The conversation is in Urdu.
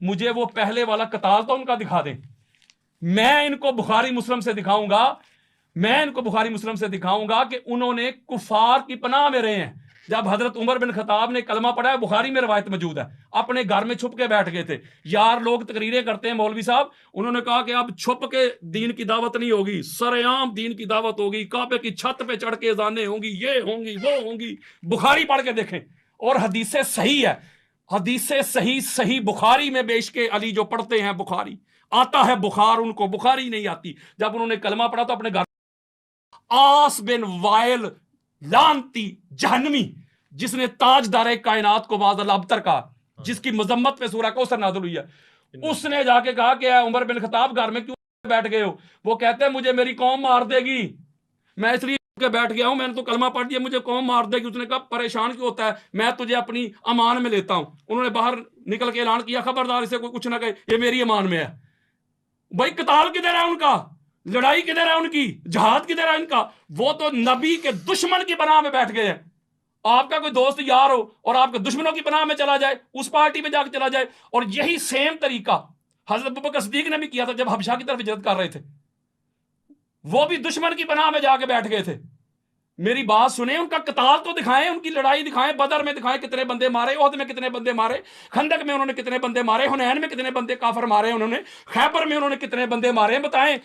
مجھے وہ پہلے والا قتال تو ان کا دکھا دیں. میں ان کو بخاری مسلم سے دکھاؤں گا کہ انہوں نے کفار کی پناہ میں رہے ہیں. جب حضرت عمر بن خطاب نے کلمہ پڑھا ہے، بخاری میں روایت موجود ہے، اپنے گھر میں چھپ کے بیٹھ گئے تھے. یار لوگ تقریریں کرتے ہیں مولوی صاحب، انہوں نے کہا کہ اب چھپ کے دین کی دعوت نہیں ہوگی، سر عام دین کی دعوت ہوگی، کعبے کی چھت پہ چڑھ کے اذانیں ہوں گی، یہ ہوں گی وہ ہوں گی. بخاری پڑھ کے دیکھیں، اور حدیث صحیح ہے، حدیث صحیح بخاری میں بیش کے علی جو پڑھتے ہیں بخاری آتا ہے، بخار ان کو بخاری نہیں آتی. جب انہوں نے کلمہ پڑھا تو اپنے گھر آس بن وائل لانتی جہنمی، جس نے تاجدار کائنات کو معاذ اللہ ابتر کہا، جس کی مذمت پہ سورہ کوثر نازل ہوئی ہے، اس نے جا کے کہا کہ اے عمر بن خطاب گھر میں کیوں بیٹھ گئے ہو؟ وہ کہتے ہیں مجھے میری قوم مار دے گی، میں اس لیے کے بیٹھ گیا ہوں، میں نے تو کلمہ پڑھ دیا، مجھے قوم مار دے گی. اس نے کہا پریشان کیوں ہوتا ہے، میں تجھے اپنی امان میں لیتا ہوں. انہوں نے باہر نکل کے اعلان کیا خبردار اسے کوئی کچھ نہ کہے، یہ میری امان میں ہے. بھائی قتال کدھر ہے ان کا، لڑائی کدھر ہے ان کی، جہاد کدھر ہے ان کا؟ وہ تو نبی کے دشمن کی پناہ میں بیٹھ گئے ہیں. آپ کا کوئی دوست یار ہو اور آپ کے دشمنوں کی پناہ میں چلا جائے، اس پارٹی میں جا کے چلا جائے. اور یہی سیم طریقہ حضرت ابوبکر صدیق نے بھی کیا تھا جب حبشہ کی طرف ہجرت کر رہے تھے، وہ بھی دشمن کی پناہ میں جا کے بیٹھ گئے تھے. میری بات سنیں، ان کا قتال تو دکھائیں، ان کی لڑائی دکھائیں، بدر میں دکھائیں کتنے بندے مارے، احد میں کتنے بندے مارے، خندق میں انہوں نے کتنے بندے مارے، حنین میں کتنے بندے کافر مارے انہوں نے، خیبر میں انہوں نے کتنے بندے مارے، بتائیں.